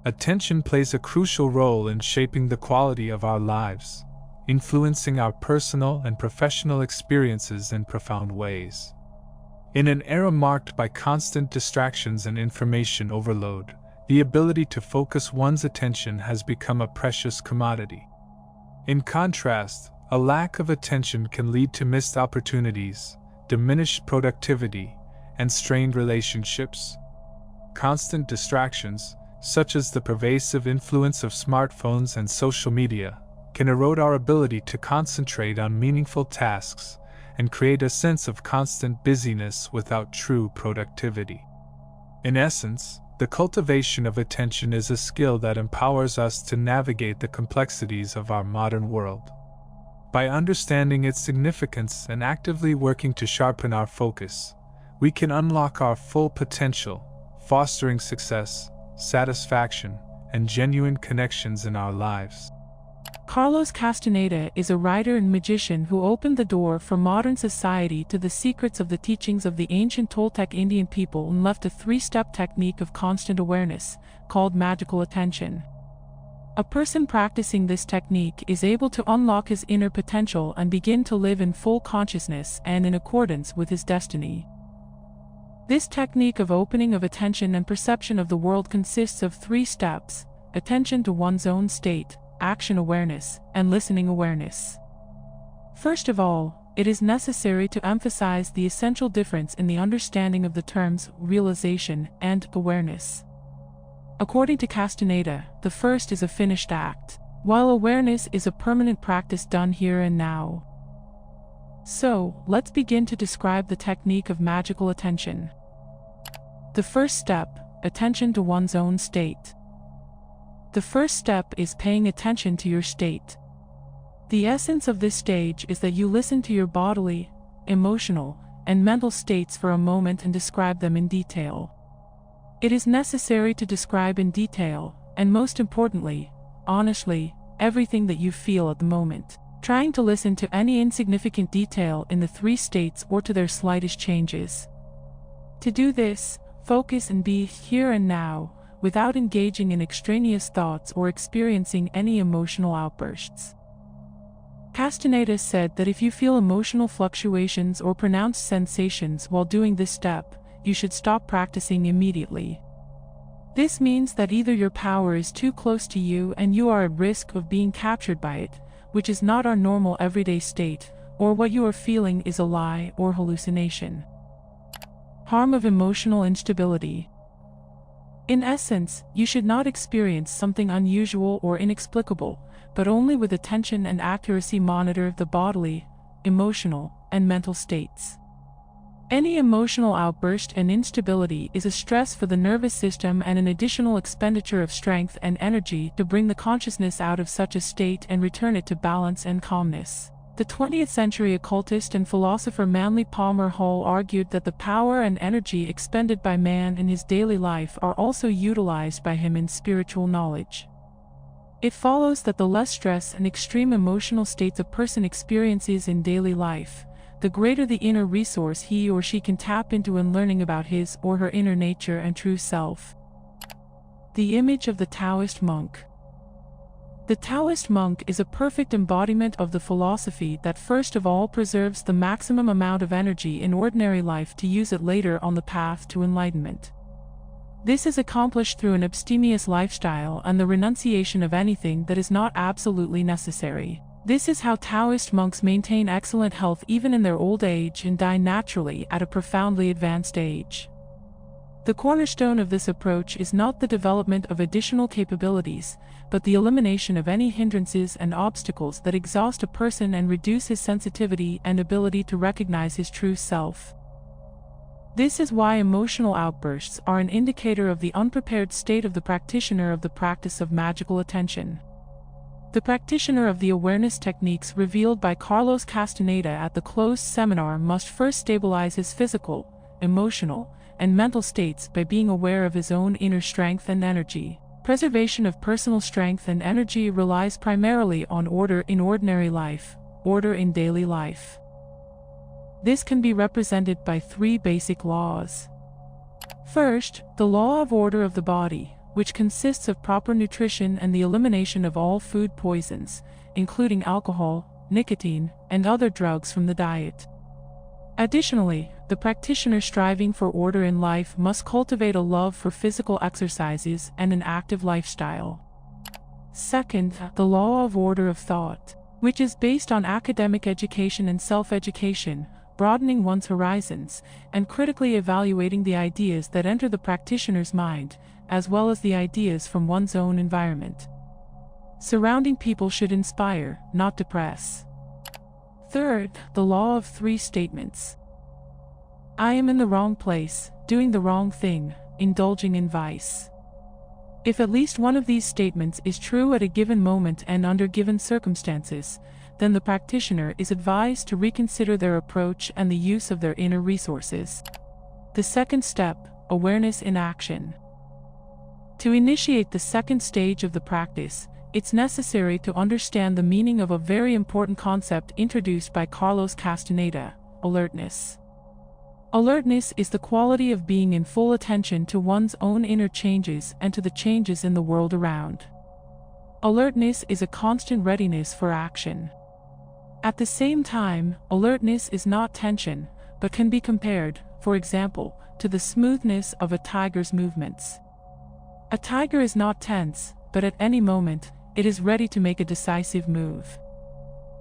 Attention plays a crucial role in shaping the quality of our lives, influencing our personal and professional experiences in profound ways. In an era marked by constant distractions and information overload, the ability to focus one's attention has become a precious commodity. In contrast, a lack of attention can lead to missed opportunities, diminished productivity, and strained relationships. Constant distractions, such as the pervasive influence of smartphones and social media, can erode our ability to concentrate on meaningful tasks and create a sense of constant busyness without true productivity. In essence, the cultivation of attention is a skill that empowers us to navigate the complexities of our modern world. By understanding its significance and actively working to sharpen our focus, we can unlock our full potential, fostering success, satisfaction, and genuine connections in our lives. Carlos Castaneda is a writer and magician who opened the door for modern society to the secrets of the teachings of the ancient Toltec Indian people and left a three-step technique of constant awareness, called magical attention. A person practicing this technique is able to unlock his inner potential and begin to live in full consciousness and in accordance with his destiny. This technique of opening of attention and perception of the world consists of 3 steps: attention to one's own state, action awareness, and listening awareness. First of all, it is necessary to emphasize the essential difference in the understanding of the terms realization and awareness. According to Castaneda, the first is a finished act, while awareness is a permanent practice done here and now. So, let's begin to describe the technique of magical attention. The first step, attention to one's own state. The first step is paying attention to your state. The essence of this stage is that you listen to your bodily, emotional, and mental states for a moment and describe them in detail. It is necessary to describe in detail, and most importantly, honestly, everything that you feel at the moment, trying to listen to any insignificant detail in the 3 states or to their slightest changes. To do this, focus and be here and now, without engaging in extraneous thoughts or experiencing any emotional outbursts. Castaneda said that if you feel emotional fluctuations or pronounced sensations while doing this step, you should stop practicing immediately. This means that either your power is too close to you and you are at risk of being captured by it, which is not our normal everyday state, or what you are feeling is a lie or hallucination. Harm of emotional instability. In essence, you should not experience something unusual or inexplicable, but only with attention and accuracy monitor the bodily, emotional, and mental states. Any emotional outburst and instability is a stress for the nervous system and an additional expenditure of strength and energy to bring the consciousness out of such a state and return it to balance and calmness. The 20th century occultist and philosopher Manly Palmer Hall argued that the power and energy expended by man in his daily life are also utilized by him in spiritual knowledge. It follows that the less stress and extreme emotional states a person experiences in daily life, the greater the inner resource he or she can tap into in learning about his or her inner nature and true self. The image of the Taoist monk. The Taoist monk is a perfect embodiment of the philosophy that first of all preserves the maximum amount of energy in ordinary life to use it later on the path to enlightenment. This is accomplished through an abstemious lifestyle and the renunciation of anything that is not absolutely necessary. This is how Taoist monks maintain excellent health even in their old age and die naturally at a profoundly advanced age. The cornerstone of this approach is not the development of additional capabilities, but the elimination of any hindrances and obstacles that exhaust a person and reduce his sensitivity and ability to recognize his true self. This is why emotional outbursts are an indicator of the unprepared state of the practitioner of the practice of magical attention. The practitioner of the awareness techniques revealed by Carlos Castaneda at the closed seminar must first stabilize his physical, emotional, and mental states by being aware of his own inner strength and energy. Preservation of personal strength and energy relies primarily on order in ordinary life, order in daily life. This can be represented by 3 basic laws. First, the law of order of the body, which consists of proper nutrition and the elimination of all food poisons, including alcohol, nicotine, and other drugs from the diet. Additionally, the practitioner striving for order in life must cultivate a love for physical exercises and an active lifestyle. Second, the law of order of thought, which is based on academic education and self-education, broadening one's horizons, and critically evaluating the ideas that enter the practitioner's mind, as well as the ideas from one's own environment. Surrounding people should inspire, not depress. Third, the law of three statements. I am in the wrong place, doing the wrong thing, indulging in vice. If at least one of these statements is true at a given moment and under given circumstances, then the practitioner is advised to reconsider their approach and the use of their inner resources. The second step, awareness in action. To initiate the second stage of the practice, it's necessary to understand the meaning of a very important concept introduced by Carlos Castaneda: alertness. Alertness is the quality of being in full attention to one's own inner changes and to the changes in the world around. Alertness is a constant readiness for action. At the same time, alertness is not tension, but can be compared, for example, to the smoothness of a tiger's movements. A tiger is not tense, but at any moment, it is ready to make a decisive move.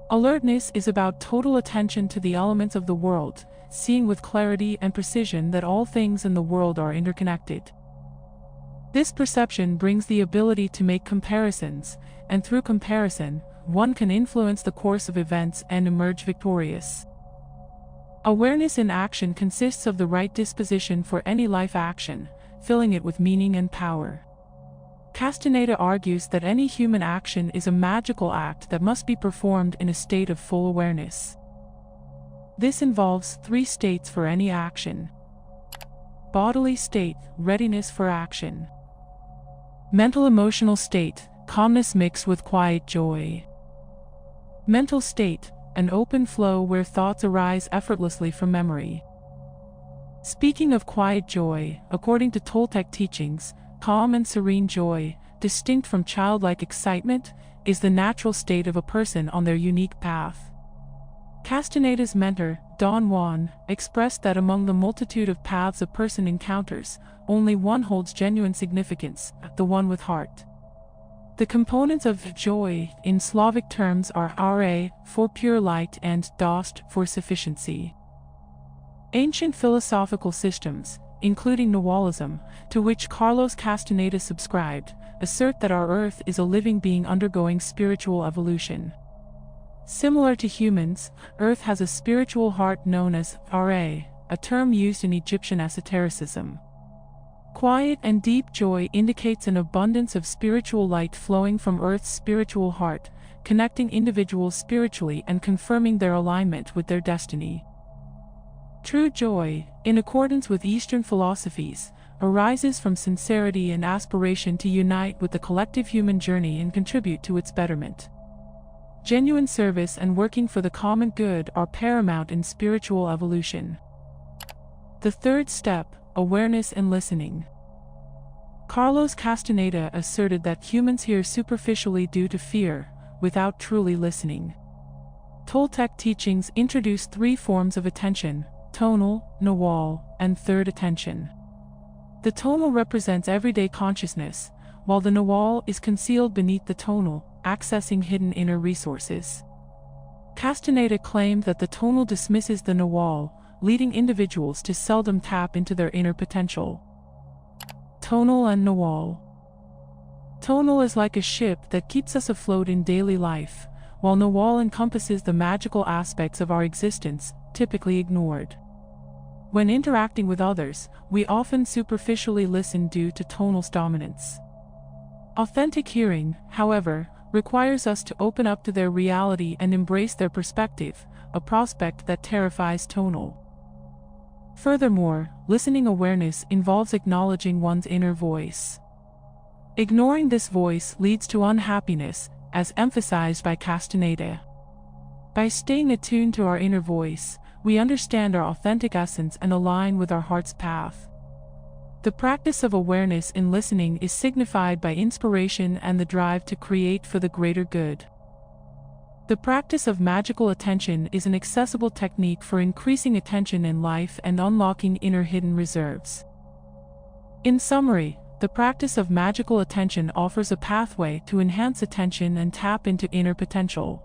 Alertness is about total attention to the elements of the world, seeing with clarity and precision that all things in the world are interconnected. This perception brings the ability to make comparisons, and through comparison, one can influence the course of events and emerge victorious. Awareness in action consists of the right disposition for any life action, filling it with meaning and power. Castaneda argues that any human action is a magical act that must be performed in a state of full awareness. This involves three states for any action. Bodily state, readiness for action. Mental emotional state, calmness mixed with quiet joy. Mental state, an open flow where thoughts arise effortlessly from memory. Speaking of quiet joy, according to Toltec teachings, calm and serene joy, distinct from childlike excitement, is the natural state of a person on their unique path. Castaneda's mentor, Don Juan, expressed that among the multitude of paths a person encounters, only one holds genuine significance, the one with heart. The components of joy, in Slavic terms, are Ra, for pure light, and Dost, for sufficiency. Ancient philosophical systems, including Noalism, to which Carlos Castaneda subscribed, assert that our Earth is a living being undergoing spiritual evolution. Similar to humans, Earth has a spiritual heart known as Ra, a term used in Egyptian esotericism. Quiet and deep joy indicates an abundance of spiritual light flowing from Earth's spiritual heart, connecting individuals spiritually and confirming their alignment with their destiny. True joy, in accordance with Eastern philosophies, arises from sincerity and aspiration to unite with the collective human journey and contribute to its betterment. Genuine service and working for the common good are paramount in spiritual evolution. The third step, awareness and listening. Carlos Castaneda asserted that humans hear superficially due to fear, without truly listening. Toltec teachings introduce three forms of attention: tonal, nawal, and third attention. The tonal represents everyday consciousness, while the nawal is concealed beneath the tonal, accessing hidden inner resources. Castaneda claimed that the tonal dismisses the nawal, leading individuals to seldom tap into their inner potential. Tonal and nawal. Tonal is like a ship that keeps us afloat in daily life, while nawal encompasses the magical aspects of our existence, typically ignored. When interacting with others, we often superficially listen due to tonal's dominance. Authentic hearing, however, requires us to open up to their reality and embrace their perspective, a prospect that terrifies tonal. Furthermore, listening awareness involves acknowledging one's inner voice. Ignoring this voice leads to unhappiness, as emphasized by Castaneda. By staying attuned to our inner voice, we understand our authentic essence and align with our heart's path. The practice of awareness in listening is signified by inspiration and the drive to create for the greater good. The practice of magical attention is an accessible technique for increasing attention in life and unlocking inner hidden reserves. In summary, the practice of magical attention offers a pathway to enhance attention and tap into inner potential.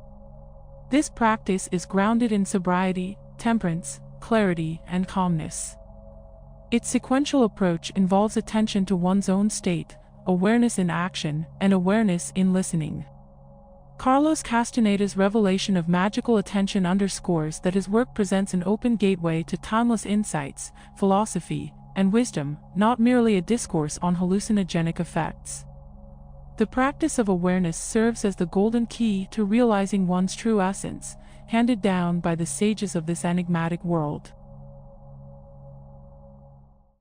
This practice is grounded in sobriety, temperance, clarity, and calmness. Its sequential approach involves attention to one's own state, awareness in action, and awareness in listening. Carlos Castaneda's revelation of magical attention underscores that his work presents an open gateway to timeless insights, philosophy, and wisdom, not merely a discourse on hallucinogenic effects. The practice of awareness serves as the golden key to realizing one's true essence, handed down by the sages of this enigmatic world.